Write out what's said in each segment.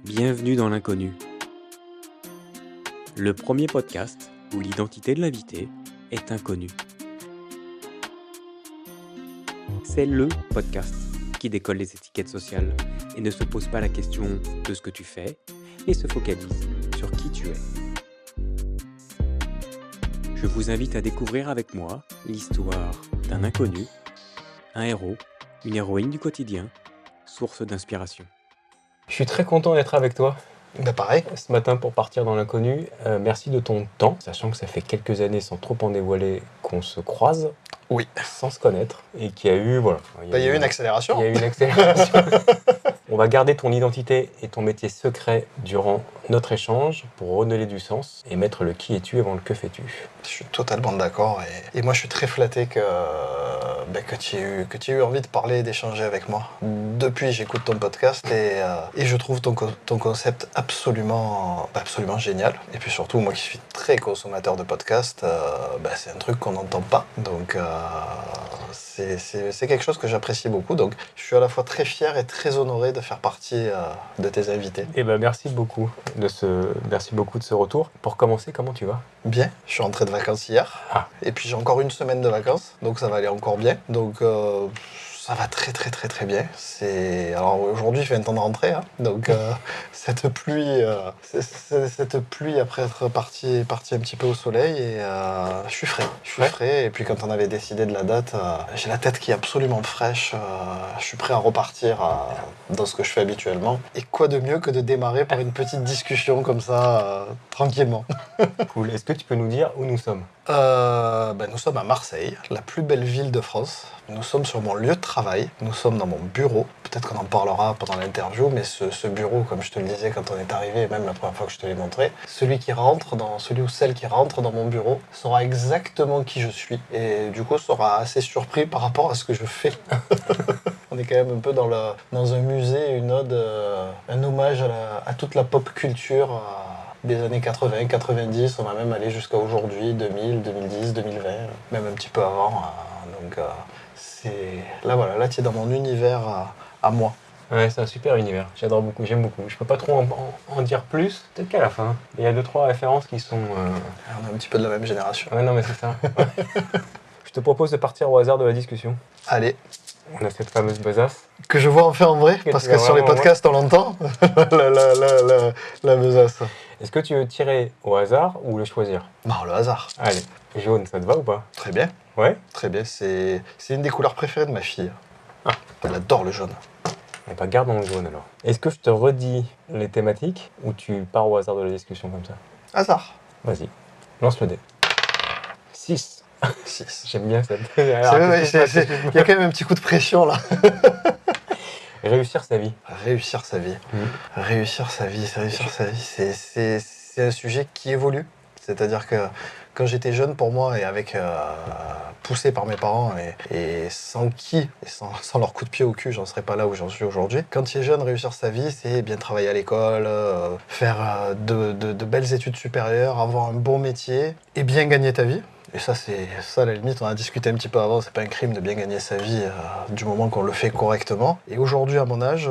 Bienvenue dans l'inconnu. Le premier podcast où l'identité de l'invité est inconnue. C'est le podcast qui décolle les étiquettes sociales et ne se pose pas la question de ce que tu fais et se focalise sur qui tu es. Je vous invite à découvrir avec moi l'histoire d'un inconnu, un héros, une héroïne du quotidien, source d'inspiration. Je suis très content d'être avec toi Pareil. ce matin pour partir dans l'inconnu. Merci de ton temps, sachant que ça fait quelques années, sans trop en dévoiler, qu'on se croise. Oui. Sans se connaître. Et qu'il y a eu, voilà. Il y a eu une accélération. Il y a eu une accélération. On va garder ton identité et ton métier secret durant notre échange pour redonner du sens et mettre le qui es-tu avant le que fais-tu. Je suis totalement d'accord et moi je suis très flatté que tu aies eu envie de parler et d'échanger avec moi. Depuis j'écoute ton podcast et je trouve ton concept absolument génial. Et puis surtout moi qui suis très consommateur de podcasts, c'est un truc qu'on n'entend pas. Donc c'est quelque chose que j'apprécie beaucoup. Donc je suis à la fois très fier et très honoré de faire partie de tes invités. Et merci beaucoup de ce retour. Pour commencer, comment tu vas ? Bien, je suis rentré de vacances hier, et puis j'ai encore une semaine de vacances, donc ça va aller encore bien. Donc ça va très bien. Alors aujourd'hui il fait un temps de rentrée, donc cette pluie après être parti un petit peu au soleil, et je suis frais. Et puis quand on avait décidé de la date, j'ai la tête qui est absolument fraîche, je suis prêt à repartir dans ce que je fais habituellement. Et quoi de mieux que de démarrer par une petite discussion comme ça, tranquillement. Cool. Est-ce que tu peux nous dire où nous sommes ? Nous sommes à Marseille, la plus belle ville de France. Nous sommes sur mon lieu de travail, nous sommes dans mon bureau. Peut-être qu'on en parlera pendant l'interview, mais ce bureau, comme je te le disais quand on est arrivé, et même la première fois que je te l'ai montré, celui ou celle qui rentre dans mon bureau saura exactement qui je suis, et du coup sera assez surpris par rapport à ce que je fais. On est quand même un peu dans un musée, une ode, un hommage à toute la pop culture, des années 80, 90, on va même aller jusqu'à aujourd'hui, 2000, 2010, 2020, même un petit peu avant. Donc là tu es dans mon univers à moi. Ouais, c'est un super univers, j'adore beaucoup, j'aime beaucoup. Je peux pas trop en dire plus, peut-être qu'à la fin. Il y a 2-3 références qui sont... On est un petit peu de la même génération. Ouais, non mais c'est ça. Je te propose de partir au hasard de la discussion. Allez. On a cette fameuse besace. Que je vois enfin en vrai, parce que sur les podcasts on l'entend, la besace. Est-ce que tu veux tirer au hasard ou le choisir ? Non, le hasard. Allez, jaune, ça te va ou pas ? Très bien. Ouais ? Très bien, c'est une des couleurs préférées de ma fille. Elle adore le jaune. Eh ben, gardons le jaune alors. Est-ce que je te redis les thématiques ou tu pars au hasard de la discussion comme ça ? Hasard. Vas-y, lance le dé. 6. 6. J'aime bien cette... Il y a quand même un petit coup de pression là. Réussir sa vie. Réussir sa vie. Réussir sa vie, c'est un sujet qui évolue. C'est-à-dire que quand j'étais jeune, pour moi, et poussé par mes parents, et sans leur coup de pied au cul, j'en serais pas là où j'en suis aujourd'hui. Quand tu es jeune, réussir sa vie, c'est bien travailler à l'école, faire de belles études supérieures, avoir un bon métier et bien gagner ta vie. Et ça, à la limite, on a discuté un petit peu avant, c'est pas un crime de bien gagner sa vie du moment qu'on le fait correctement. Et aujourd'hui, à mon âge,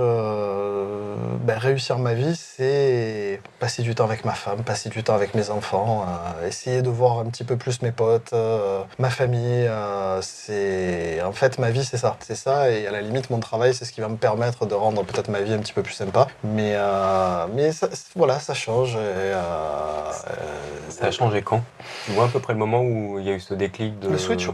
réussir ma vie, c'est passer du temps avec ma femme, passer du temps avec mes enfants, essayer de voir un petit peu plus mes potes, ma famille. En fait, ma vie, c'est ça. C'est ça, et à la limite, mon travail, c'est ce qui va me permettre de rendre peut-être ma vie un petit peu plus sympa. Mais ça, voilà, ça change. Ça a changé quand ? Tu vois à peu près le moment où il y a eu ce déclic de... Le switch,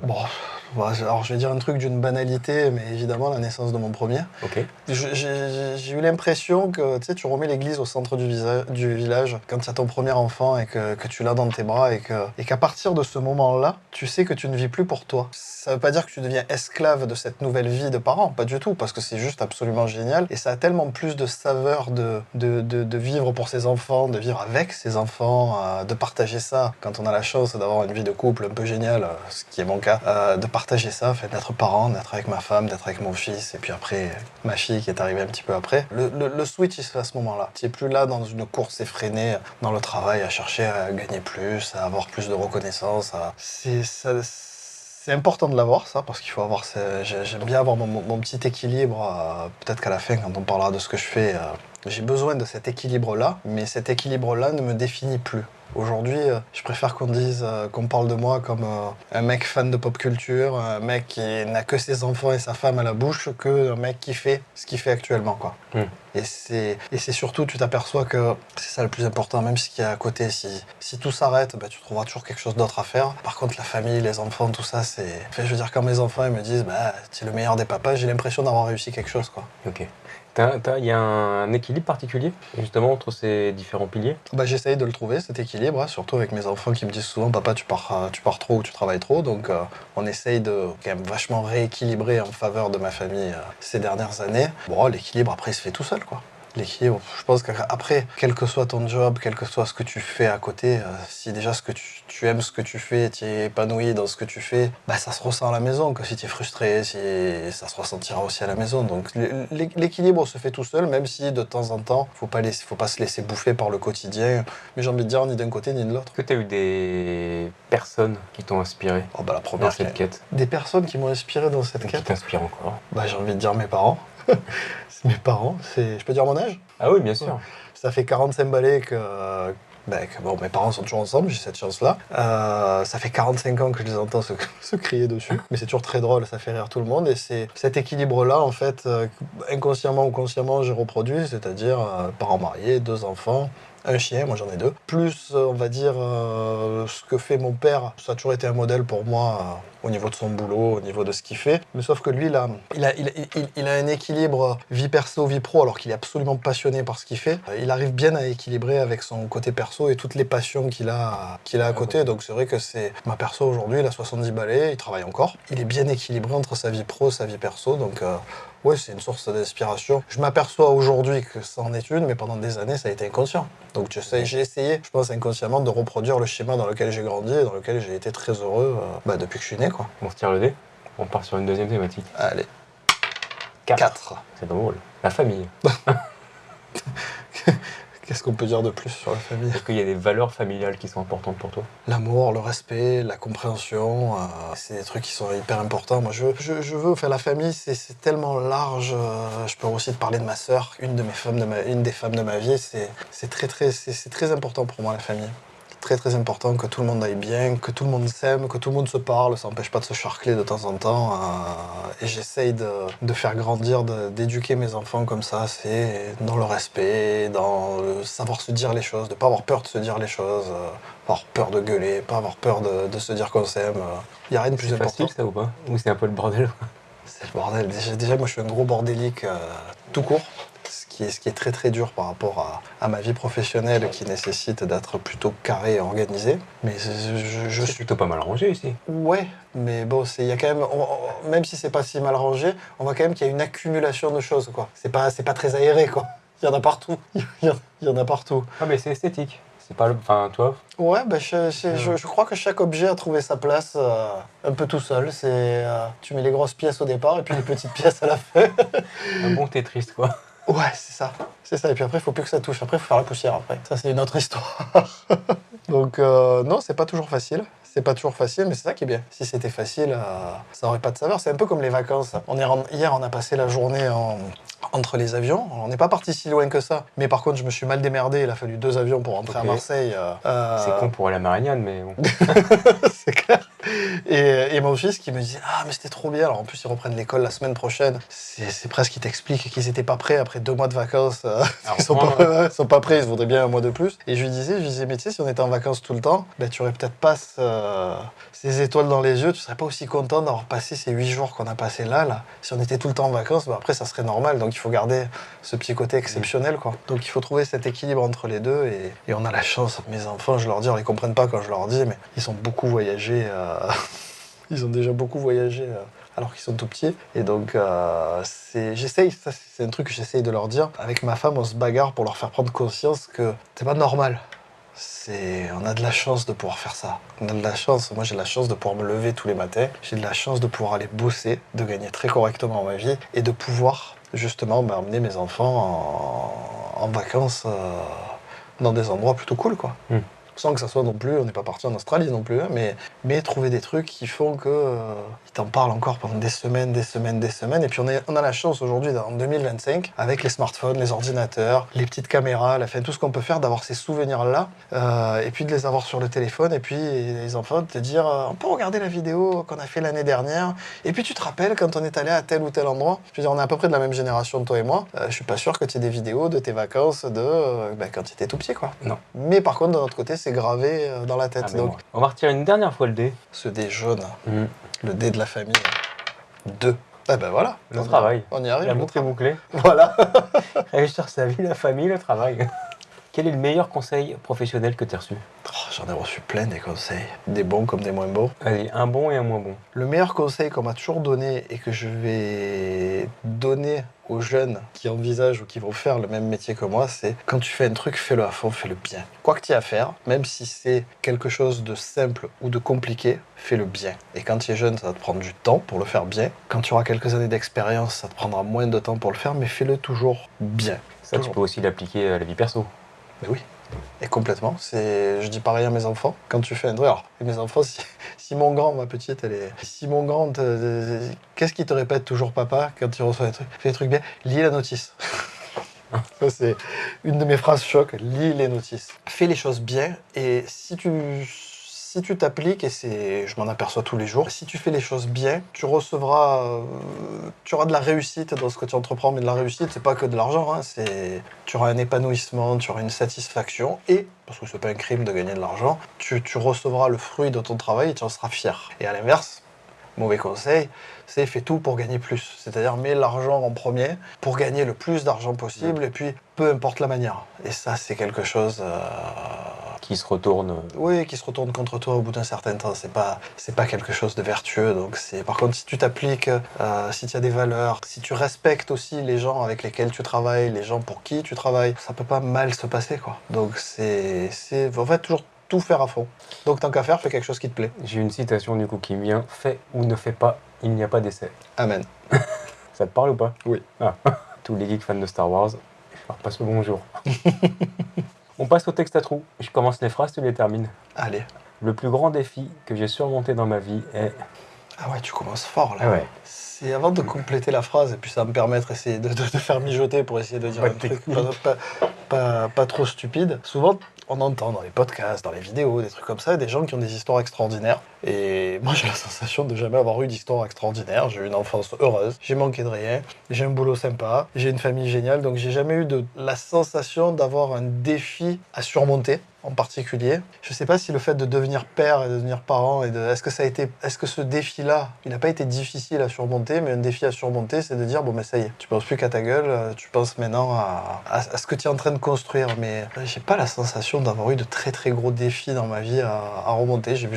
alors je vais dire un truc d'une banalité, mais évidemment la naissance de mon premier. Ok. J'ai eu l'impression que tu remets l'église au centre du village quand tu as ton premier enfant et que tu l'as dans tes bras, et qu'à partir de ce moment-là, tu sais que tu ne vis plus pour toi. Ça veut pas dire que tu deviens esclave de cette nouvelle vie de parent, pas du tout, parce que c'est juste absolument génial, et ça a tellement plus de saveur de vivre pour ses enfants, de vivre avec ses enfants, de partager ça quand on a la chance d'avoir une vie de couple un peu géniale, ce qui est mon cas, de partager ça, d'être parent, d'être avec ma femme, d'être avec mon fils, et puis après ma fille qui est arrivée un petit peu après. Le switch il se fait à ce moment-là. Tu n'es plus là dans une course effrénée dans le travail à chercher à gagner plus, à avoir plus de reconnaissance. C'est important de l'avoir, ça, parce qu'il faut avoir. J'aime bien avoir mon petit équilibre. Peut-être qu'à la fin, quand on parlera de ce que je fais, j'ai besoin de cet équilibre-là, mais cet équilibre-là ne me définit plus. Aujourd'hui, je préfère qu'on dise, qu'on parle de moi comme un mec fan de pop culture, un mec qui n'a que ses enfants et sa femme à la bouche, qu'un mec qui fait ce qu'il fait actuellement, quoi. Et c'est surtout, tu t'aperçois que c'est ça le plus important, même ce qu'il y a à côté. Si tout s'arrête, tu trouveras toujours quelque chose d'autre à faire. Par contre, la famille, les enfants, tout ça, c'est... Enfin, je veux dire, quand mes enfants ils me disent « tu es le meilleur des papas », j'ai l'impression d'avoir réussi quelque chose, quoi. Ok. Il y a un équilibre particulier, justement, entre ces différents piliers? J'essaye de le trouver, cet équilibre, surtout avec mes enfants qui me disent souvent « Papa, tu pars trop ou tu travailles trop ». Donc, on essaye de quand même vachement rééquilibrer en faveur de ma famille ces dernières années. Bon, l'équilibre, après, il se fait tout seul, quoi. L'équilibre, je pense qu'après, quel que soit ton job, quel que soit ce que tu fais à côté, si déjà ce que tu aimes ce que tu fais, tu es épanoui dans ce que tu fais, ça se ressent à la maison. Que si tu es frustré, ça se ressentira aussi à la maison. Donc l'équilibre se fait tout seul, même si de temps en temps, faut pas se laisser bouffer par le quotidien. Mais j'ai envie de dire ni d'un côté ni de l'autre. Est-ce que tu as eu des personnes qui t'ont inspiré la première dans cette quête? Des personnes qui m'ont inspiré dans cette quête? Qui t'inspirent encore? J'ai envie de dire mes parents. C'est mes parents. Je peux dire mon âge? Ah oui, bien sûr. Ça fait 45 balais que mes parents sont toujours ensemble, j'ai cette chance-là. Ça fait 45 ans que je les entends se crier dessus, mais c'est toujours très drôle, ça fait rire tout le monde. Et c'est cet équilibre-là, en fait, inconsciemment ou consciemment, j'ai reproduit, c'est-à-dire parents mariés, 2 enfants, un chien, moi j'en ai 2. Plus, on va dire, ce que fait mon père, ça a toujours été un modèle pour moi au niveau de son boulot, au niveau de ce qu'il fait. Mais sauf que lui, il a un équilibre vie perso, vie pro, alors qu'il est absolument passionné par ce qu'il fait. Il arrive bien à équilibrer avec son côté perso et toutes les passions qu'il a à côté. Donc c'est vrai que c'est ma perso aujourd'hui, il a 70 balais, il travaille encore. Il est bien équilibré entre sa vie pro et sa vie perso, donc... ouais, c'est une source d'inspiration. Je m'aperçois aujourd'hui que ça en est une, mais pendant des années, ça a été inconscient. Donc j'ai essayé, je pense inconsciemment, de reproduire le schéma dans lequel j'ai grandi et dans lequel j'ai été très heureux depuis que je suis né, quoi. On se tire le dé, on part sur une deuxième thématique. Allez. 4. C'est drôle. La famille. Qu'est-ce qu'on peut dire de plus sur la famille? Est-ce qu'il y a des valeurs familiales qui sont importantes pour toi? L'amour, le respect, la compréhension, c'est des trucs qui sont hyper importants. Moi, je veux, la famille, c'est tellement large. Je peux aussi te parler de ma sœur, une des femmes de ma vie. C'est très important pour moi, la famille. Très très important que tout le monde aille bien, que tout le monde s'aime, que tout le monde se parle, ça n'empêche pas de se charcler de temps en temps. Et j'essaye de faire grandir, d'éduquer mes enfants comme ça, c'est dans le respect, dans le savoir se dire les choses, de ne pas avoir peur de se dire les choses, pas avoir peur de gueuler, pas avoir peur de se dire qu'on s'aime. Il n'y a rien de plus important. C'est facile ça ou pas? Ou c'est un peu le bordel? C'est le bordel. Déjà moi je suis un gros bordélique tout court. Ce qui est très très dur par rapport à ma vie professionnelle qui nécessite d'être plutôt carré et organisé. Mais je suis plutôt pas mal rangé ici. Ouais, mais bon, il y a quand même, même si c'est pas si mal rangé, on voit quand même qu'il y a une accumulation de choses, quoi. C'est pas très aéré, quoi. Il y en a partout. Il y en a partout. Ah mais c'est esthétique. C'est pas le... Enfin, toi? Ouais, je crois que chaque objet a trouvé sa place un peu tout seul. Tu mets les grosses pièces au départ et puis les petites pièces à la fin. Un bon Tetris, quoi. Ouais, c'est ça. C'est ça. Et puis après, il faut plus que ça touche. Après, il faut faire la poussière après. Ça, c'est une autre histoire. Donc, non, c'est pas toujours facile. C'est pas toujours facile, mais c'est ça qui est bien. Si c'était facile, ça aurait pas de saveur. C'est un peu comme les vacances. Hier, on a passé la journée entre les avions. On n'est pas parti si loin que ça. Mais par contre, je me suis mal démerdé. Il a fallu 2 avions pour rentrer à Marseille. C'est con pour aller à Marignane, mais bon. C'est clair. Et mon fils qui me dit « Ah, mais c'était trop bien !» Alors en plus, ils reprennent l'école la semaine prochaine. C'est presque qu'ils t'expliquent qu'ils n'étaient pas prêts après 2 mois de vacances. Ils sont pas prêts, ils se voudraient bien un mois de plus. Et je lui disais « Mais tu sais, si on était en vacances tout le temps, tu aurais peut-être pas ces étoiles dans les yeux. Tu serais pas aussi content d'avoir passé ces 8 jours qu'on a passés là. Si on était tout le temps en vacances, après, ça serait normal. Donc il faut garder ce petit côté exceptionnel, quoi. Donc il faut trouver cet équilibre entre les deux. Et on a la chance. Mes enfants, je leur dis, on les comprennent pas quand je leur dis, mais ils ont beaucoup voyagé. Ils ont déjà beaucoup voyagé alors qu'ils sont tout petits. Et donc, j'essaye, ça c'est un truc que j'essaye de leur dire. Avec ma femme, on se bagarre pour leur faire prendre conscience que c'est pas normal. On a de la chance de pouvoir faire ça. On a de la chance. Moi, j'ai de la chance de pouvoir me lever tous les matins. J'ai de la chance de pouvoir aller bosser, de gagner très correctement ma vie et de pouvoir, justement, emmener mes enfants en vacances dans des endroits plutôt cool, quoi. Sans que ça soit non plus, on n'est pas parti en Australie non plus, hein, mais trouver des trucs qui font que ils t'en parlent encore pendant des semaines, et puis on a la chance aujourd'hui, en 2025, avec les smartphones, les ordinateurs, les petites caméras, tout ce qu'on peut faire, d'avoir ces souvenirs-là, et puis de les avoir sur le téléphone, et puis les enfants te dire, on peut regarder la vidéo qu'on a fait l'année dernière, et puis tu te rappelles quand on est allé à tel ou tel endroit. Je veux dire, on est à peu près de la même génération, toi et moi. Je suis pas sûr que tu aies des vidéos de tes vacances quand tu étais tout petit, quoi. Non. Mais par contre, de notre côté, c'est gravé dans la tête. Donc, on va retirer une dernière fois le dé. ce dé jaune, le dé de la famille. 2. Ah ben voilà. Le travail. On y arrive. La boucle est bouclée. Voilà. Réussir sa vie, la famille, le travail. Quel est le meilleur conseil professionnel que tu as reçu? J'en ai reçu plein des conseils, des bons comme des moins bons. Allez, un bon et un moins bon. Le meilleur conseil qu'on m'a toujours donné et que je vais donner aux jeunes qui envisagent ou qui vont faire le même métier que moi, c'est quand tu fais un truc, fais-le à fond, fais-le bien. Quoi que tu aies à faire, même si c'est quelque chose de simple ou de compliqué, fais-le bien. Et quand tu es jeune, ça va te prendre du temps pour le faire bien. Quand tu auras quelques années d'expérience, ça te prendra moins de temps pour le faire, mais fais-le toujours bien. Ça, tu peux aussi l'appliquer à la vie perso. Mais oui. Et complètement, je dis pareil à mes enfants, quand tu fais un truc, alors mes enfants, si mon grand, ma petite, si mon grand, qu'est-ce qu'il te répète toujours papa quand tu reçois un truc? Fais des trucs bien, lis la notice. Ça c'est une de mes phrases choc, lis les notices. Fais les choses bien, et si tu t'appliques, et je m'en aperçois tous les jours, si tu fais les choses bien, tu auras de la réussite dans ce que tu entreprends, mais de la réussite, c'est pas que de l'argent, hein, tu auras un épanouissement, tu auras une satisfaction, et, parce que c'est pas un crime de gagner de l'argent, tu recevras le fruit de ton travail et tu en seras fier. Et à l'inverse, mauvais conseil, c'est fais tout pour gagner plus. C'est-à-dire mets l'argent en premier pour gagner le plus d'argent possible, et puis peu importe la manière. Et ça, c'est quelque chose... Qui se retourne. Oui, qui se retourne contre toi au bout d'un certain temps. C'est pas quelque chose de vertueux. Donc par contre, si tu t'appliques, si tu as des valeurs, si tu respectes aussi les gens avec lesquels tu travailles, les gens pour qui tu travailles, ça peut pas mal se passer, quoi. Donc c'est en fait toujours tout faire à fond. Donc tant qu'à faire, fais quelque chose qui te plaît. J'ai une citation du coup qui me vient: fais ou ne fais pas, il n'y a pas d'essai. Amen. Ça te parle ou pas? Oui. Ah. Tous les geeks fans de Star Wars, je leur passe le bonjour. On passe au texte à trous. Je commence les phrases, tu les termines. Allez. Le plus grand défi que j'ai surmonté dans ma vie est... Ah ouais, tu commences fort là. Ah ouais. C'est avant de compléter la phrase, et puis ça va me permettre d'essayer de faire mijoter pour essayer de dire un truc pas trop stupide. Souvent, on entend dans les podcasts, dans les vidéos, des trucs comme ça, des gens qui ont des histoires extraordinaires. Et moi, j'ai la sensation de jamais avoir eu d'histoire extraordinaire. J'ai eu une enfance heureuse, j'ai manqué de rien, j'ai un boulot sympa, j'ai une famille géniale, donc j'ai jamais eu la sensation d'avoir un défi à surmonter en particulier. Je sais pas si le fait de devenir père et de devenir parent, est-ce que ce défi-là, il n'a pas été difficile à surmonter, mais un défi à surmonter, c'est de dire, bon, mais ça y est, tu penses plus qu'à ta gueule, tu penses maintenant à ce que tu es en train de construire. Mais j'ai pas la sensation d'avoir eu de très très gros défis dans ma vie à remonter. J'ai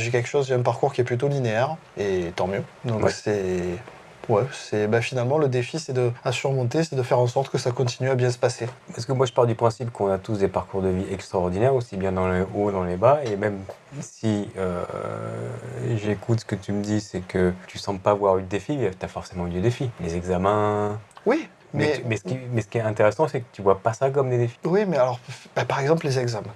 un parcours qui est plutôt linéaire, et tant mieux. Donc finalement le défi à surmonter, c'est de faire en sorte que ça continue à bien se passer. Parce que moi je pars du principe qu'on a tous des parcours de vie extraordinaires, aussi bien dans les hauts, dans les bas, et même si j'écoute ce que tu me dis, c'est que tu sembles pas avoir eu de défi, tu as forcément eu des défis. Les examens... Oui. Mais ce qui est intéressant, c'est que tu vois pas ça comme des défis. Oui, mais alors, par exemple, les examens.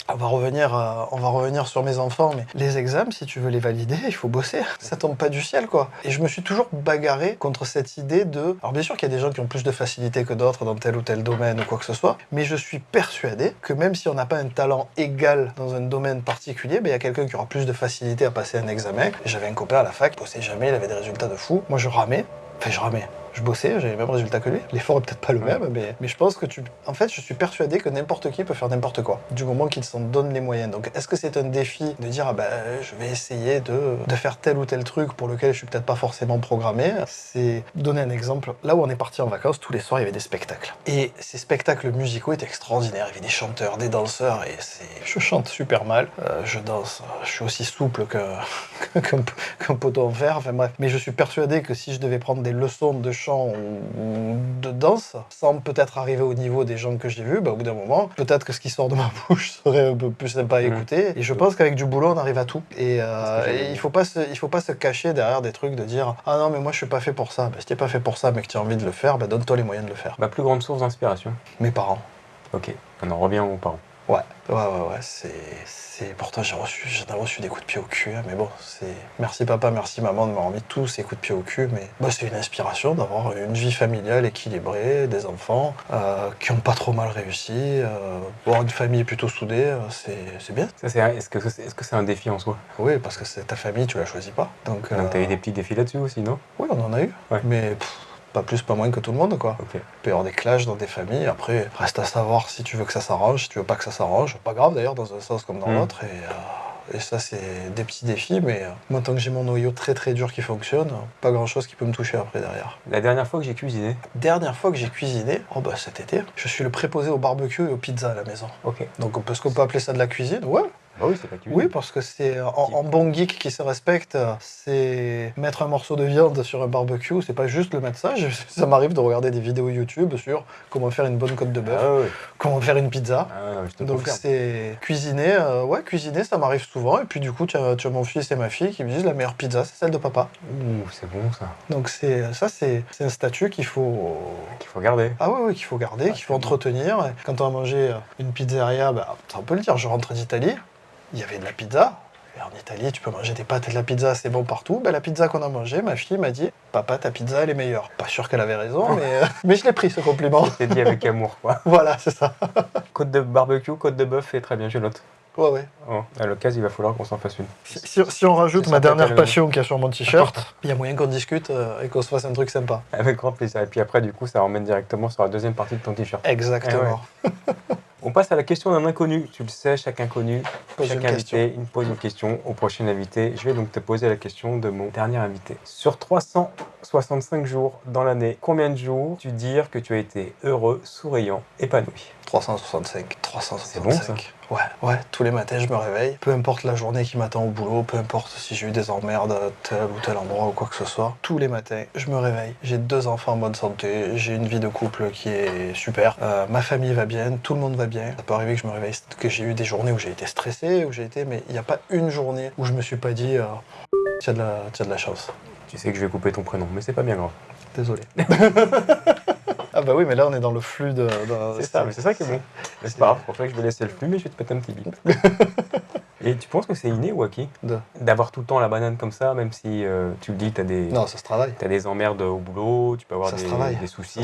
On va revenir sur mes enfants, mais les examens, si tu veux les valider, il faut bosser. Ça tombe pas du ciel, quoi. Et je me suis toujours bagarré contre cette idée de... Alors bien sûr qu'il y a des gens qui ont plus de facilité que d'autres dans tel ou tel domaine ou quoi que ce soit, mais je suis persuadé que même si on n'a pas un talent égal dans un domaine particulier, il y a quelqu'un qui aura plus de facilité à passer un examen. J'avais un copain à la fac, il bossait jamais, il avait des résultats de fou. Moi, je ramais. Je bossais, j'avais les mêmes résultats que lui. L'effort est peut-être pas le même, mais je pense que En fait, je suis persuadé que n'importe qui peut faire n'importe quoi, du moment qu'il s'en donne les moyens. Donc, est-ce que c'est un défi de dire, je vais essayer de faire tel ou tel truc pour lequel je suis peut-être pas forcément programmé? C'est donner un exemple. Là où on est parti en vacances, tous les soirs, il y avait des spectacles. Et ces spectacles musicaux étaient extraordinaires. Il y avait des chanteurs, des danseurs, et je chante super mal. Je danse, je suis aussi souple qu'un poteau en fer. Enfin bref. Mais je suis persuadé que si je devais prendre des leçons de chant ou de danse, sans peut-être arriver au niveau des gens que j'ai vus, au bout d'un moment, peut-être que ce qui sort de ma bouche serait un peu plus sympa à écouter. Et je pense qu'avec du boulot, on arrive à tout. Et il faut pas se cacher derrière des trucs de dire « Ah non, mais moi, je suis pas fait pour ça. » Si t'es pas fait pour ça, mais que tu as envie de le faire, donne-toi les moyens de le faire. Ma plus grande source d'inspiration? Mes parents. Ok, on en revient aux parents. Ouais, pourtant j'en ai reçu des coups de pied au cul, hein, mais bon, merci papa, merci maman de m'avoir mis tous ces coups de pied au cul, mais c'est une inspiration d'avoir une vie familiale équilibrée, des enfants qui ont pas trop mal réussi, avoir une famille plutôt soudée, c'est bien. Ça, est-ce que c'est un défi en soi? Oui, parce que c'est ta famille, tu la choisis pas. Donc t'as eu des petits défis là-dessus aussi, non? Oui, on en a eu, Ouais. mais pas plus, pas moins que tout le monde, quoi. Ok. Il peut y avoir des clashs dans des familles. Après, reste à savoir si tu veux que ça s'arrange, si tu veux pas que ça s'arrange. Pas grave d'ailleurs, dans un sens comme dans l'autre. Et ça, c'est des petits défis. Mais moi, tant que j'ai mon noyau très très dur qui fonctionne, pas grand chose qui peut me toucher après derrière. La dernière fois que j'ai cuisiné? Dernière fois que j'ai cuisiné, cet été, je suis le préposé au barbecue et aux pizzas à la maison. Ok. Donc, est-ce qu'on peut appeler ça de la cuisine? Ouais. Bah oui, c'est la cuisine. Oui, parce que c'est en bon geek qui se respecte, c'est mettre un morceau de viande sur un barbecue, c'est pas juste le mettre ça. Ça m'arrive de regarder des vidéos YouTube sur comment faire une bonne côte de bœuf, Ah ouais. comment faire une pizza. Ah ouais, je te Donc confirme. c'est cuisiner, cuisiner ça m'arrive souvent. Et puis du coup, tu as mon fils et ma fille qui me disent la meilleure pizza, c'est celle de papa. Ouh, c'est bon ça. Donc c'est un statut qu'il faut... Qu'il faut garder. Ah ouais, qu'il faut garder, qu'il faut entretenir. Et quand on a mangé une pizzeria, on peut le dire, je rentre d'Italie. Il y avait de la pizza. Et en Italie, tu peux manger des pâtes et de la pizza, c'est bon partout. La pizza qu'on a mangée, ma fille m'a dit « Papa, ta pizza, elle est meilleure. » Pas sûr qu'elle avait raison, mais je l'ai pris, ce compliment. C'est dit avec amour, quoi. Voilà, c'est ça. Côte de barbecue, côte de bœuf, et très bien, je note. Ouais. Oh, à l'occasion, il va falloir qu'on s'en fasse une. Si on rajoute C'est ma ça, dernière t'as passion qui est sur mon t-shirt, il y a moyen qu'on discute et qu'on se fasse un truc sympa. Avec grand plaisir. Et puis après, du coup, ça emmène directement sur la deuxième partie de ton t-shirt. Exactement. On passe à la question d'un inconnu. Tu le sais, chaque inconnu, Pose chaque une invité, il me pose une question au prochain invité. Je vais donc te poser la question de mon dernier invité. Sur 365 jours dans l'année, combien de jours tu dire que tu as été heureux, souriant, épanoui? 365. C'est bon, ça. Ouais, tous les matins je me réveille. Peu importe la journée qui m'attend au boulot, peu importe si j'ai eu des emmerdes à tel ou tel endroit ou quoi que ce soit. Tous les matins, je me réveille. J'ai 2 enfants en bonne santé, j'ai une vie de couple qui est super. Ma famille va bien, tout le monde va bien. Ça peut arriver que je me réveille, que j'ai eu des journées où j'ai été stressé, mais il n'y a pas une journée où je me suis pas dit tu as de la chance. Tu sais que je vais couper ton prénom, mais c'est pas bien grave. Désolé. Ah bah oui, mais là on est dans le flux de... C'est ça, mais c'est ça qui est bon. Mais c'est pas grave, c'est pour ça que je vais laisser le flux, mais je vais te péter un petit bip. Et tu penses que c'est inné ou acquis d'avoir tout le temps la banane comme ça, même si tu le dis, t'as des... Non, ça se travaille. T'as des emmerdes au boulot, tu peux avoir des soucis.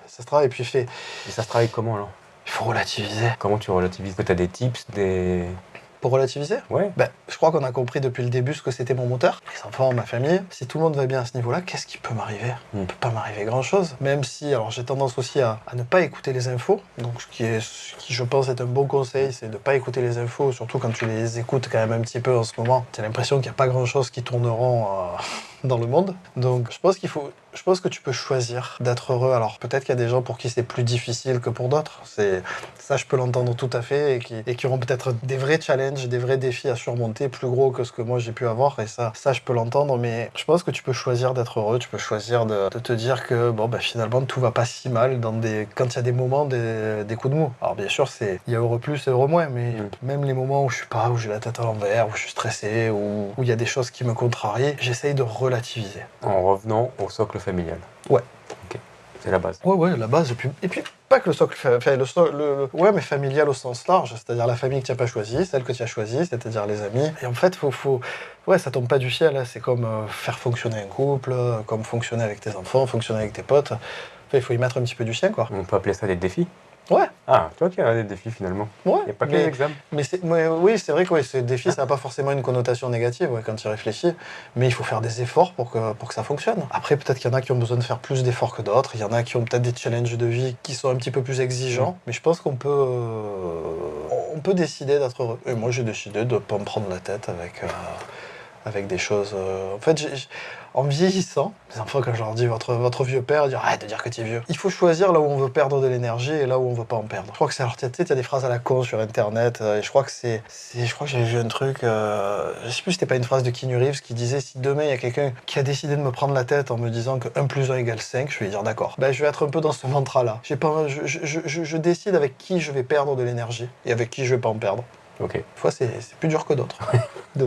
Ça se travaille, et puis Et ça se travaille comment alors? il faut relativiser. Comment tu relativises? T'as des tips, des... Pour relativiser? Ouais. Je crois qu'on a compris depuis le début ce que c'était mon moteur. Les enfants, ma famille. Si tout le monde va bien à ce niveau-là, qu'est-ce qui peut m'arriver? Il ne peut pas m'arriver grand-chose. Même si, alors j'ai tendance aussi à ne pas écouter les infos. Donc ce qui je pense est un bon conseil, c'est de ne pas écouter les infos, surtout quand tu les écoutes quand même un petit peu en ce moment. Tu as l'impression qu'il n'y a pas grand-chose qui tourneront dans le monde. Donc je pense que tu peux choisir d'être heureux. Alors peut-être qu'il y a des gens pour qui c'est plus difficile que pour d'autres. Ça, je peux l'entendre tout à fait, et qui auront peut-être des vrais challenges, des vrais défis à surmonter, plus gros que ce que moi j'ai pu avoir. Et ça je peux l'entendre. Mais je pense que tu peux choisir d'être heureux. Tu peux choisir de te dire que finalement tout va pas si mal quand il y a des moments, des coups de mou. Alors bien sûr, il y a heureux plus et heureux moins. Mais même les moments où je suis pas, où j'ai la tête à l'envers, où je suis stressé, où il y a des choses qui me contrarient, j'essaye de relativiser. En revenant au socle familial. Ouais. Ok. C'est la base. Ouais, la base. Et puis pas que le socle, ouais, mais familial au sens large, c'est-à-dire la famille que tu n'as pas choisie, celle que tu as choisie, c'est-à-dire les amis. Et en fait, ouais, ça tombe pas du ciel. Hein. C'est comme faire fonctionner un couple, comme fonctionner avec tes enfants, fonctionner avec tes potes. Il faut y mettre un petit peu du sien, quoi. On peut appeler ça des défis. Ouais. Ah, toi qui as des défis finalement. Ouais. Il n'y a pas que les examens. Oui, c'est vrai que ce défi, ça n'a pas forcément une connotation négative quand tu y réfléchis, mais il faut faire des efforts pour que ça fonctionne. Après, peut-être qu'il y en a qui ont besoin de faire plus d'efforts que d'autres, il y en a qui ont peut-être des challenges de vie qui sont un petit peu plus exigeants, mais je pense qu'on peut décider d'être heureux. Et moi, j'ai décidé de ne pas me prendre la tête avec des choses... En fait, en vieillissant, les enfants, quand je leur dis votre vieux père, ils disent arrête de dire que tu es vieux. Il faut choisir là où on veut perdre de l'énergie et là où on veut pas en perdre. Je crois que c'est, alors tu sais, il y a des phrases à la con sur internet, et je crois que j'avais vu un truc, je sais plus si c'était pas une phrase de Keanu Reeves qui disait si demain il y a quelqu'un qui a décidé de me prendre la tête en me disant que 1 + 1 = 5, je vais lui dire d'accord. Je vais être un peu dans ce mantra-là. Je décide avec qui je vais perdre de l'énergie et avec qui je vais pas en perdre. Ok. Des fois, c'est plus dur que d'autres. Mais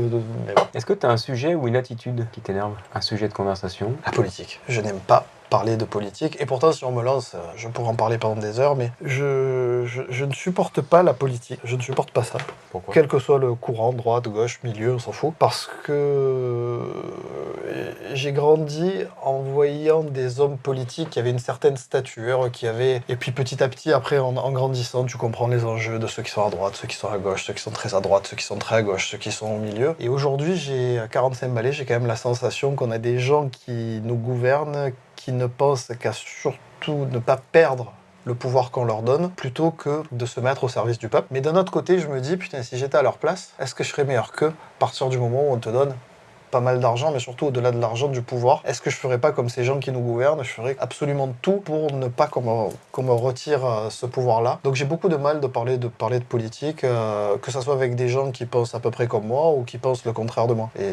bon. Est-ce que tu as un sujet ou une attitude qui t'énerve? Un sujet de conversation? La politique. Je n'aime pas parler de politique. Et pourtant, si on me lance, je pourrais en parler pendant des heures, mais je ne supporte pas la politique. Je ne supporte pas ça. Pourquoi ? Quel que soit le courant, droite, gauche, milieu, on s'en fout. Parce que j'ai grandi en voyant des hommes politiques qui avaient une certaine stature, qui avaient... Et puis petit à petit, après, en grandissant, tu comprends les enjeux de ceux qui sont à droite, ceux qui sont à gauche, ceux qui sont très à droite, ceux qui sont très à gauche, ceux qui sont au milieu. Et aujourd'hui, j'ai 45 balais, j'ai quand même la sensation qu'on a des gens qui nous gouvernent, qui ne pensent qu'à surtout ne pas perdre le pouvoir qu'on leur donne, plutôt que de se mettre au service du peuple. Mais d'un autre côté, je me dis, putain, si j'étais à leur place, est-ce que je serais meilleur qu'eux, à partir du moment où on te donne pas mal d'argent, mais surtout au-delà de l'argent, du pouvoir. Est-ce que je ferais pas comme ces gens qui nous gouvernent? Je ferais absolument tout pour ne pas qu'on me retire ce pouvoir-là. Donc j'ai beaucoup de mal de parler de politique, que ce soit avec des gens qui pensent à peu près comme moi ou qui pensent le contraire de moi. Et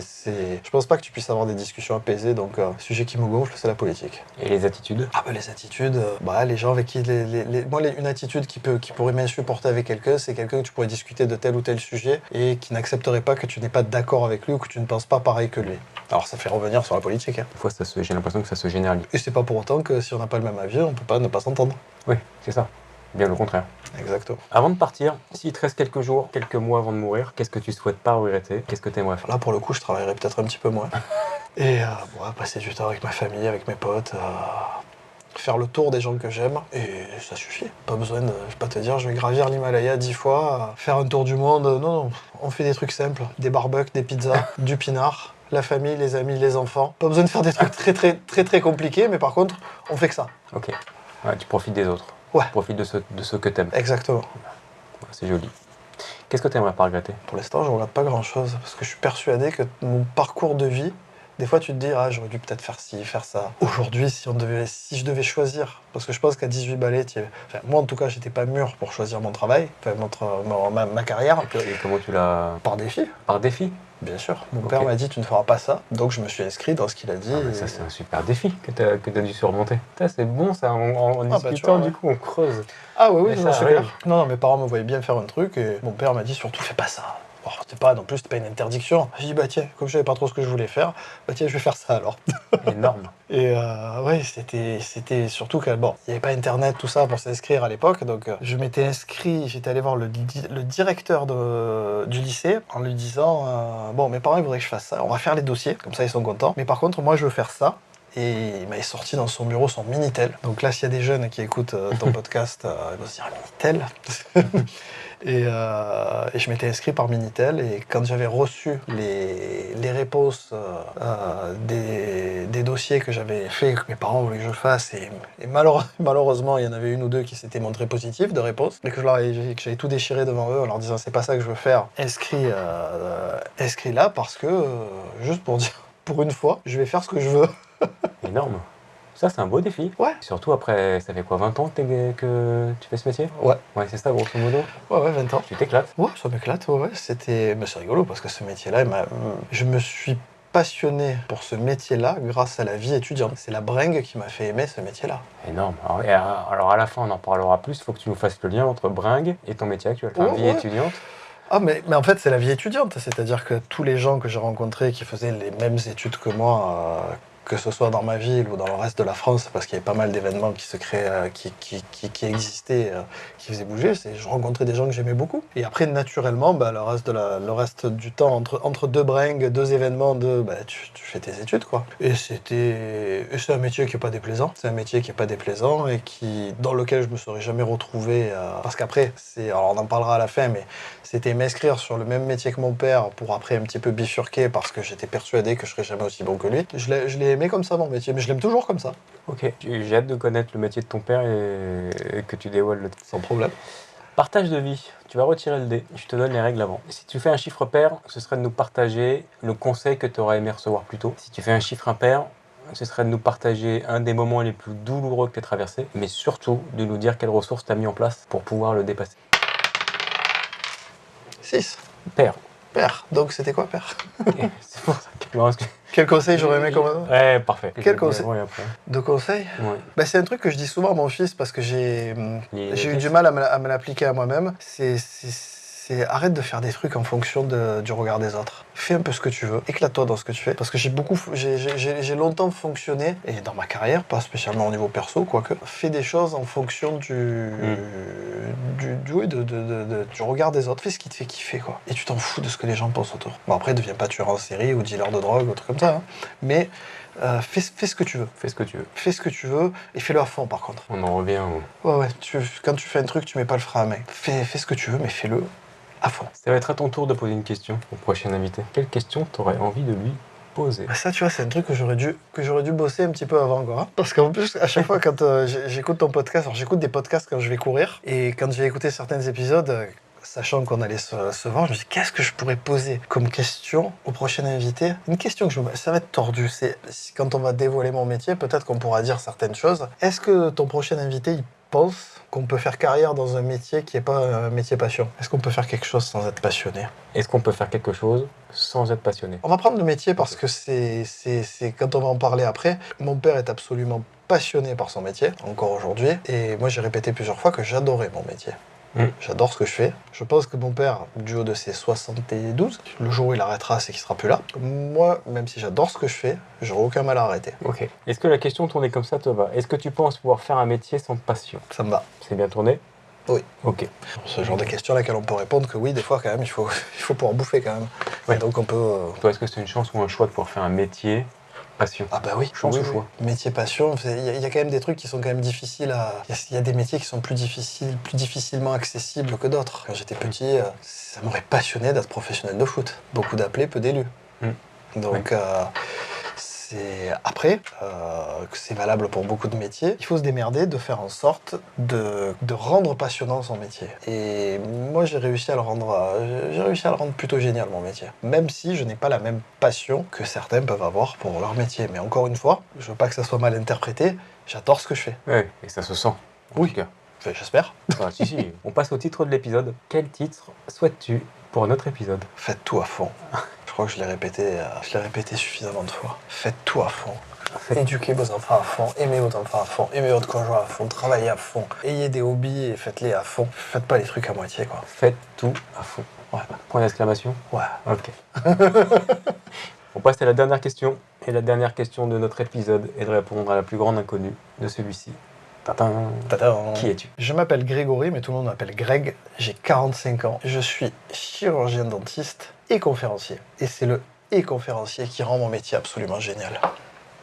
je pense pas que tu puisses avoir des discussions apaisées, donc le sujet qui me gonfle, c'est la politique. Et les attitudes ? Ah bah les attitudes, les gens avec qui... Moi, une attitude qui pourrait m'insupporter avec quelqu'un, c'est quelqu'un que tu pourrais discuter de tel ou tel sujet et qui n'accepterait pas que tu n'es pas d'accord avec lui ou que tu ne penses pas pareil que lui. Alors ça fait revenir sur la politique. Hein. Des fois, j'ai l'impression que ça se généralise. Et c'est pas pour autant que si on n'a pas le même avis, on peut pas ne pas s'entendre. Oui, c'est ça. Bien le contraire. Exactement. Avant de partir, s'il te reste quelques jours, quelques mois avant de mourir, qu'est-ce que tu souhaites pas regretter? Qu'est-ce que tu aimerais faire? Là, pour le coup, je travaillerai peut-être un petit peu moins. Et passer du temps avec ma famille, avec mes potes, faire le tour des gens que j'aime, et ça suffit. Pas besoin de, je vais pas te dire, je vais gravir l'Himalaya 10 fois, faire un tour du monde. Non, on fait des trucs simples. Des barbecues, des pizzas, du pinard, la famille, les amis, les enfants. Pas besoin de faire des trucs très compliqués, mais par contre, on fait que ça. Ok. Ouais, tu profites des autres. Ouais. Tu profites de ceux que t'aimes. Exactement. Ouais, c'est joli. Qu'est-ce que t'aimerais pas regretter? Pour l'instant, je regrette pas grand-chose, parce que je suis persuadé que mon parcours de vie, des fois, tu te dis, j'aurais dû peut-être faire ci, faire ça. Aujourd'hui, si je devais choisir, parce que je pense qu'à 18 balais, moi en tout cas, j'étais pas mûr pour choisir mon travail, ma carrière. Et comment tu l'as... Par défi. Par défi? Bien sûr. Mon père m'a dit, tu ne feras pas ça. Donc je me suis inscrit dans ce qu'il a dit. Ça, c'est un super défi que t'as dû surmonter. C'est bon, ça, en discutant, du coup, on creuse. Ah oui, ça c'est clair. Non, mes parents me voyaient bien faire un truc, et mon père m'a dit, surtout, fais pas ça. C'était pas une interdiction. J'ai dit, tiens, comme je savais pas trop ce que je voulais faire, tiens, je vais faire ça alors. Énorme. Et c'était surtout que, il n'y avait pas Internet, tout ça, pour s'inscrire à l'époque. Donc, je m'étais inscrit, j'étais allé voir le directeur du lycée en lui disant, mes parents, ils voudraient que je fasse ça. On va faire les dossiers, comme ça, ils sont contents. Mais par contre, moi, je veux faire ça. Et il m'avait sorti dans son bureau son Minitel. Donc là, s'il y a des jeunes qui écoutent ton podcast, ils vont se dire Minitel. Et je m'étais inscrit par Minitel. Et quand j'avais reçu les réponses des dossiers que j'avais fait, que mes parents voulaient que je fasse, et malheureusement, il y en avait une ou deux qui s'étaient montrées positives de réponses, mais que j'avais tout déchiré devant eux en leur disant c'est pas ça que je veux faire. Inscrit là parce que, juste pour dire, pour une fois, je vais faire ce que je veux. Énorme. Ça, c'est un beau défi. Ouais. Surtout après, ça fait quoi, 20 ans que tu fais ce métier? Ouais. Ouais, c'est ça, grosso modo? Ouais, 20 ans. Tu t'éclates? Ouais, ça m'éclate, ouais. Mais c'est rigolo parce que ce métier-là, je me suis passionné pour ce métier-là grâce à la vie étudiante. C'est la bringue qui m'a fait aimer ce métier-là. Énorme. Alors à la fin, on en parlera plus. Il faut que tu nous fasses le lien entre bringue et ton métier actuel. Vie étudiante. Ah, mais en fait, c'est la vie étudiante. C'est-à-dire que tous les gens que j'ai rencontrés qui faisaient les mêmes études que moi, que ce soit dans ma ville ou dans le reste de la France, parce qu'il y avait pas mal d'événements qui se créaient, qui existaient, qui faisaient bouger, je rencontrais des gens que j'aimais beaucoup. Et après, naturellement, le reste du temps, entre deux bringues, deux événements, tu fais tes études, quoi. Et c'est un métier qui n'est pas déplaisant. C'est un métier qui n'est pas déplaisant et dans lequel je me serais jamais retrouvé. Parce qu'après, alors on en parlera à la fin, mais c'était m'inscrire sur le même métier que mon père pour après un petit peu bifurquer parce que j'étais persuadé que je serais jamais aussi bon que lui. Je l'ai aimé comme ça, mon métier, mais je l'aime toujours comme ça. Ok, j'ai hâte de connaître le métier de ton père et que tu dévoiles le... Sans problème. Partage de vie. Tu vas retirer le dé. Je te donne les règles avant. Si tu fais un chiffre pair, ce serait de nous partager le conseil que tu aurais aimé recevoir plus tôt. Si tu fais un chiffre impair, ce serait de nous partager un des moments les plus douloureux que tu as traversés, mais surtout de nous dire quelles ressources tu as mis en place pour pouvoir le dépasser. 6. Pair. Pair. Donc c'était quoi, pair? C'est pour ça que... Quel conseil j'aurais aimé comme... Ouais, parfait. Quel conseil? De conseils? Ouais. C'est un truc que je dis souvent à mon fils parce que j'ai eu du mal à me l'appliquer à moi-même. C'est c'est arrête de faire des trucs en fonction du regard des autres. Fais un peu ce que tu veux, éclate-toi dans ce que tu fais. Parce que j'ai longtemps fonctionné, et dans ma carrière, pas spécialement au niveau perso, quoique, fais des choses en fonction du regard des autres. Fais ce qui te fait kiffer, quoi. Et tu t'en fous de ce que les gens pensent autour. Bon, après, deviens pas tueur en série ou dealer de drogue ou truc comme ça, hein. Mais fais ce que tu veux. Fais ce que tu veux. Fais ce que tu veux et fais-le à fond, par contre. On en revient au... Ouais, quand tu fais un truc, tu mets pas le frein à main. Fais ce que tu veux, mais fais-le à fond. Ça va être à ton tour de poser une question au prochain invité. Quelle question t'aurais envie de lui poser? Bah ça, tu vois, c'est un truc que j'aurais dû bosser un petit peu avant, quoi. Hein. Parce qu'en plus, à chaque fois, quand j'écoute ton podcast, alors j'écoute des podcasts quand je vais courir, et quand j'ai écouté certains épisodes, sachant qu'on allait se voir, je me dis, qu'est-ce que je pourrais poser comme question au prochain invité? Une question que ça va être tordu, c'est quand on va dévoiler mon métier, peut-être qu'on pourra dire certaines choses. Est-ce que ton prochain invité, il pense qu'on peut faire carrière dans un métier qui n'est pas un métier passion? Est-ce qu'on peut faire quelque chose sans être passionné? Est-ce qu'on peut faire quelque chose sans être passionné? On va prendre le métier parce que c'est quand on va en parler après. Mon père est absolument passionné par son métier, encore aujourd'hui. Et moi, j'ai répété plusieurs fois que j'adorais mon métier. J'adore ce que je fais. Je pense que mon père, du haut de ses 72, le jour où il arrêtera, c'est qu'il sera plus là. Moi, même si j'adore ce que je fais, j'aurai aucun mal à arrêter. Ok. Est-ce que la question tournée comme ça te va? Est-ce que tu penses pouvoir faire un métier sans passion? Ça me va. C'est bien tourné? Oui. Ok. Ce genre de questions à laquelle on peut répondre que oui, des fois quand même, il faut pouvoir bouffer quand même. Ouais. Et donc on peut... Toi, est-ce que c'est une chance ou un choix de pouvoir faire un métier passion? Ah bah oui, Chance oui, ou choix? Métier passion, il y a quand même des trucs qui sont quand même difficiles à... Il y a des métiers qui sont plus difficilement accessibles que d'autres. Quand j'étais petit, ça m'aurait passionné d'être professionnel de foot. Beaucoup d'appelés, peu d'élus. Donc après, que c'est valable pour beaucoup de métiers, il faut se démerder de faire en sorte de rendre passionnant son métier. Et moi, j'ai réussi à le rendre plutôt génial, mon métier. Même si je n'ai pas la même passion que certains peuvent avoir pour leur métier. Mais encore une fois, je veux pas que ça soit mal interprété, j'adore ce que je fais. Ouais, et ça se sent. Oui. En tout cas. Enfin, j'espère. Ah, si. On passe au titre de l'épisode. Quel titre souhaites-tu pour notre épisode? Faites tout à fond. Je crois que je l'ai répété suffisamment de fois. Faites tout à fond. Éduquez vos enfants à fond, aimez vos enfants à fond, aimez votre conjoint à fond, travaillez à fond. Ayez des hobbies et faites-les à fond. Faites pas les trucs à moitié, quoi. Faites tout à fond. Ouais. Point d'exclamation? Ouais. Ok. On passe à la dernière question. Et la dernière question de notre épisode est de répondre à la plus grande inconnue de celui-ci. Tadam. Tadam. Qui es-tu? Je m'appelle Grégory, mais tout le monde m'appelle Greg. J'ai 45 ans. Je suis chirurgien dentiste et conférencier. Et c'est le et conférencier qui rend mon métier absolument génial.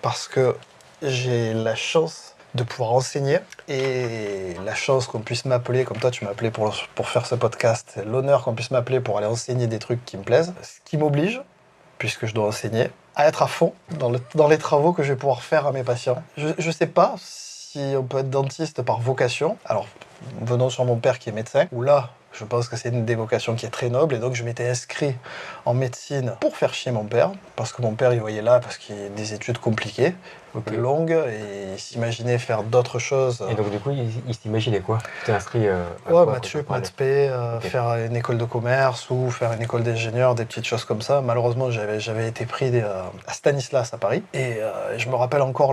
Parce que j'ai la chance de pouvoir enseigner et la chance qu'on puisse m'appeler, comme toi tu m'as appelé pour faire ce podcast, l'honneur qu'on puisse m'appeler pour aller enseigner des trucs qui me plaisent, ce qui m'oblige, puisque je dois enseigner, à être à fond dans les travaux que je vais pouvoir faire à mes patients. Je sais pas si on peut être dentiste par vocation. Alors, venons sur mon père qui est médecin, où là, je pense que c'est une des vocations qui est très noble, et donc je m'étais inscrit en médecine pour faire chier mon père, parce que mon père, il voyait là, parce qu'il y a des études compliquées, longues, et il s'imaginait faire d'autres choses. Et donc du coup, il s'imaginait quoi? Tu t'es inscrit maths P, faire une école de commerce ou faire une école d'ingénieur, des petites choses comme ça. Malheureusement, j'avais été pris à Stanislas à Paris, et je me rappelle encore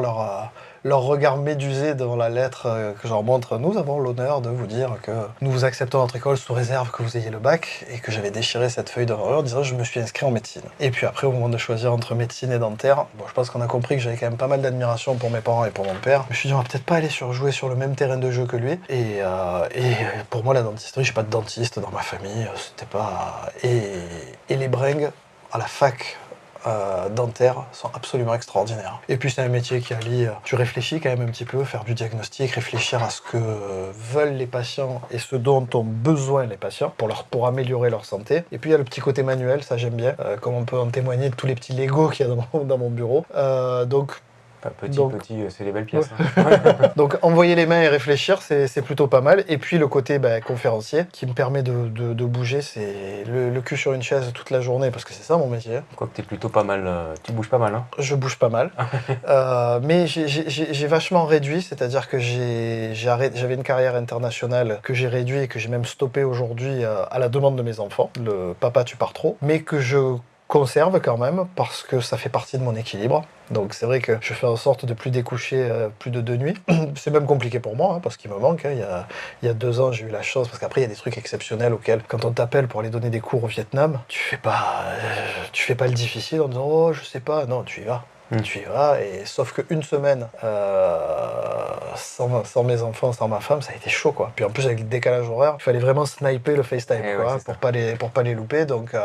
leur regard médusé devant la lettre que je leur montre. Nous avons l'honneur de vous dire que nous vous acceptons dans notre école sous réserve que vous ayez le bac, et que j'avais déchiré cette feuille devant eux en disant je me suis inscrit en médecine. Et puis après, au moment de choisir entre médecine et dentaire, bon, je pense qu'on a compris que j'avais quand même pas mal d'admiration pour mes parents et pour mon père. Je me suis dit on va peut-être pas aller jouer sur le même terrain de jeu que lui. Et pour moi, la dentisterie, j'ai pas de dentiste dans ma famille, c'était pas... Et les bringues à la fac dentaires sont absolument extraordinaires. Et puis c'est un métier qui allie, tu réfléchis quand même un petit peu, faire du diagnostic, réfléchir à ce que veulent les patients et ce dont ont besoin les patients pour améliorer leur santé. Et puis il y a le petit côté manuel, ça j'aime bien, comme on peut en témoigner de tous les petits Legos qu'il y a dans mon bureau. Petit, c'est les belles pièces. Ouais. Hein. Donc envoyer les mains et réfléchir, c'est plutôt pas mal. Et puis le côté conférencier qui me permet de bouger, c'est le cul sur une chaise toute la journée, parce que c'est ça mon métier. Quoique t'es plutôt pas mal, tu bouges pas mal. Hein. Je bouge pas mal. Mais j'ai vachement réduit, c'est-à-dire que j'avais une carrière internationale que j'ai réduit et que j'ai même stoppé aujourd'hui à la demande de mes enfants. Le papa, tu pars trop. Mais que je conserve quand même parce que ça fait partie de mon équilibre. Donc c'est vrai que je fais en sorte de plus découcher plus de 2 nuits. C'est même compliqué pour moi parce qu'il me manque. Il y a 2 ans, j'ai eu la chance parce qu'après il y a des trucs exceptionnels auxquels, quand on t'appelle pour aller donner des cours au Vietnam, tu fais pas le difficile en disant oh je sais pas. Non, tu y vas. Tu y vas, et sauf qu'une semaine sans mes enfants, sans ma femme, ça a été chaud quoi. Puis en plus avec le décalage horaire, il fallait vraiment sniper le FaceTime quoi, pour pas les louper. Donc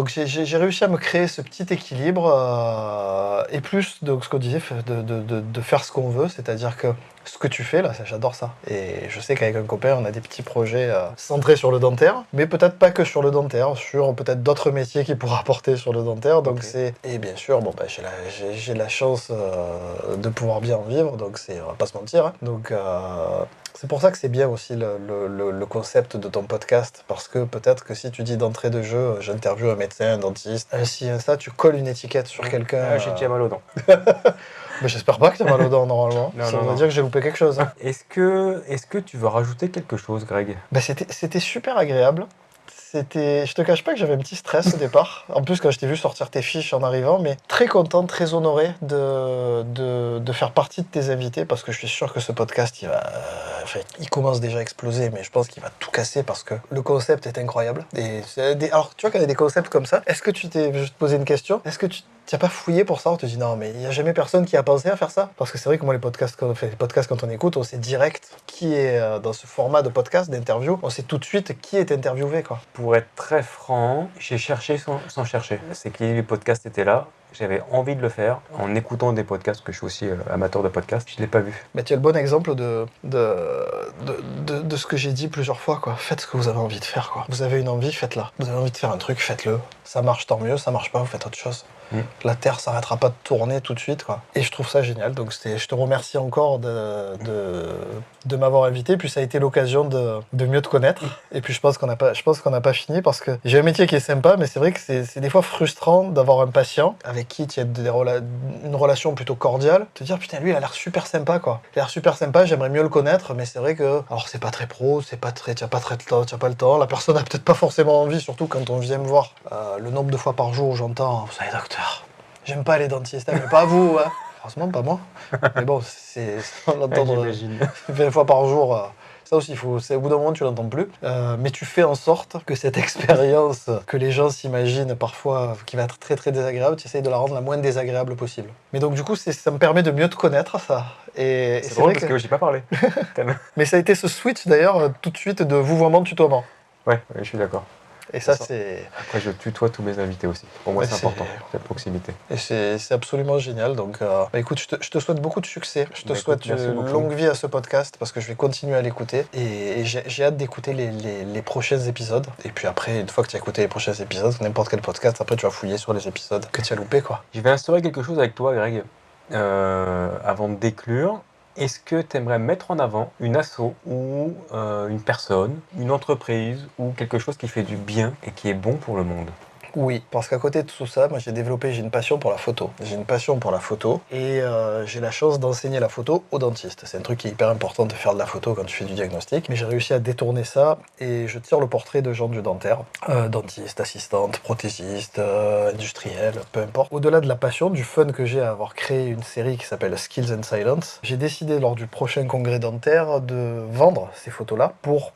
j'ai réussi à me créer ce petit équilibre et plus donc ce qu'on disait de faire ce qu'on veut, c'est-à-dire que ce que tu fais là, j'adore ça. Et je sais qu'avec un copain, on a des petits projets centrés sur le dentaire, mais peut-être pas que sur le dentaire, sur peut-être d'autres métiers qui pourraient apporter sur le dentaire. Donc et bien sûr, bon j'ai la chance de pouvoir bien en vivre, donc on va pas se mentir. Hein. Donc c'est pour ça que c'est bien aussi le concept de ton podcast, parce que peut-être que si tu dis d'entrée de jeu, j'interviewe un médecin, un dentiste, si ça, tu colles une étiquette sur quelqu'un. J'ai déjà mal aux dents. Mais j'espère pas que tu as mal aux dents normalement. Ça veut dire que j'ai loupé quelque chose. Hein. Est-ce que tu veux rajouter quelque chose, Greg ? C'était super agréable. Je te cache pas que j'avais un petit stress au départ. En plus, quand je t'ai vu sortir tes fiches en arrivant, mais très content, très honoré de faire partie de tes invités, parce que je suis sûr que ce podcast, il commence déjà à exploser, mais je pense qu'il va tout casser parce que le concept est incroyable. Alors, tu vois, quand il y a des concepts comme ça, je vais te poser une question. Est-ce que tu n'as pas fouillé pour ça? On te dit non, mais il n'y a jamais personne qui a pensé à faire ça? Parce que c'est vrai que moi, les podcasts, quand on écoute, on sait direct qui est dans ce format de podcast, d'interview. On sait tout de suite qui est interviewé, quoi. Pour être très franc, j'ai cherché sans chercher. C'est que les podcasts étaient là. J'avais envie de le faire en écoutant des podcasts, que je suis aussi amateur de podcasts. Je ne l'ai pas vu. Mais tu as le bon exemple de ce que j'ai dit plusieurs fois, quoi. Faites ce que vous avez envie de faire, quoi. Vous avez une envie, faites-la. Vous avez envie de faire un truc, faites-le. Ça marche, tant mieux. Ça marche pas, vous faites autre chose. La Terre s'arrêtera pas de tourner tout de suite, quoi. Et je trouve ça génial. Donc je te remercie encore de m'avoir invité. Puis ça a été l'occasion de mieux te connaître. Et puis je pense qu'on n'a pas fini, parce que j'ai un métier qui est sympa, mais c'est vrai que c'est des fois frustrant d'avoir un patient avec qui tu as une relation plutôt cordiale. Te dire putain, lui il a l'air super sympa, quoi. Il a l'air super sympa, j'aimerais mieux le connaître, mais c'est vrai que alors c'est pas très pro, tu n'as pas le temps. La personne a peut-être pas forcément envie, surtout quand on vient me voir. Le nombre de fois par jour où j'entends vous savez docteur, j'aime pas les dentistes, mais pas vous, hein. Heureusement, pas moi. Mais bon, c'est l'entendre 20 fois par jour. Ça aussi, au bout d'un moment, tu l'entends plus. Mais tu fais en sorte que cette expérience que les gens s'imaginent parfois, qui va être très très désagréable, tu essayes de la rendre la moins désagréable possible. Mais donc du coup, ça me permet de mieux te connaître, ça. Et c'est drôle parce que j'ai pas parlé. Mais ça a été ce switch d'ailleurs, tout de suite, de vouvoiement de tutoiement. Ouais, je suis d'accord. Et ça, c'est... Après, je tutoie tous mes invités aussi. Pour moi, c'est important, cette proximité. Et c'est absolument génial. Donc, écoute, je te souhaite beaucoup de succès. Je te souhaite une longue vie à ce podcast, parce que je vais continuer à l'écouter. Et j'ai hâte d'écouter les prochains épisodes. Et puis après, une fois que tu as écouté les prochains épisodes, n'importe quel podcast, après, tu vas fouiller sur les épisodes que tu as loupés, quoi. Je vais instaurer quelque chose avec toi, Greg, avant de déclure. Est-ce que tu aimerais mettre en avant une asso ou une personne, une entreprise ou quelque chose qui fait du bien et qui est bon pour le monde ? Oui, parce qu'à côté de tout ça, moi j'ai une passion pour la photo. J'ai une passion pour la photo et j'ai la chance d'enseigner la photo aux dentistes. C'est un truc qui est hyper important de faire de la photo quand tu fais du diagnostic. Mais j'ai réussi à détourner ça et je tire le portrait de gens du dentaire. Dentistes, assistantes, prothésistes, industriels, peu importe. Au-delà de la passion, du fun que j'ai à avoir créé une série qui s'appelle Skills and Silence, j'ai décidé lors du prochain congrès dentaire de vendre ces photos-là pour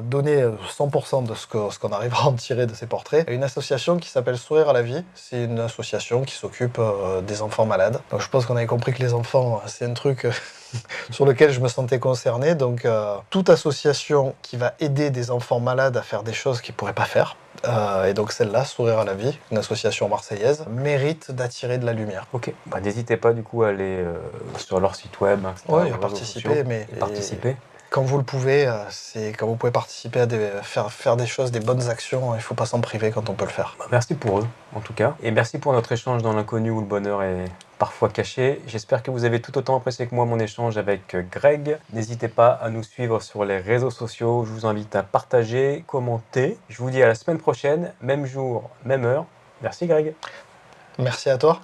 donner 100% de ce qu'on arrivera à en tirer de ces portraits à une association qui s'appelle Sourire à la vie. C'est une association qui s'occupe des enfants malades. Donc je pense qu'on avait compris que les enfants, c'est un truc sur lequel je me sentais concerné. Donc toute association qui va aider des enfants malades à faire des choses qu'ils ne pourraient pas faire, et donc celle-là, Sourire à la vie, une association marseillaise, mérite d'attirer de la lumière. Ok, n'hésitez pas du coup à aller sur leur site web, oui, à participer. Participer. Quand vous le pouvez, quand vous pouvez participer à faire des choses, des bonnes actions, il ne faut pas s'en priver quand on peut le faire. Merci pour eux, en tout cas. Et merci pour notre échange dans l'inconnu où le bonheur est parfois caché. J'espère que vous avez tout autant apprécié que moi mon échange avec Greg. N'hésitez pas à nous suivre sur les réseaux sociaux. Je vous invite à partager, commenter. Je vous dis à la semaine prochaine, même jour, même heure. Merci Greg. Merci à toi.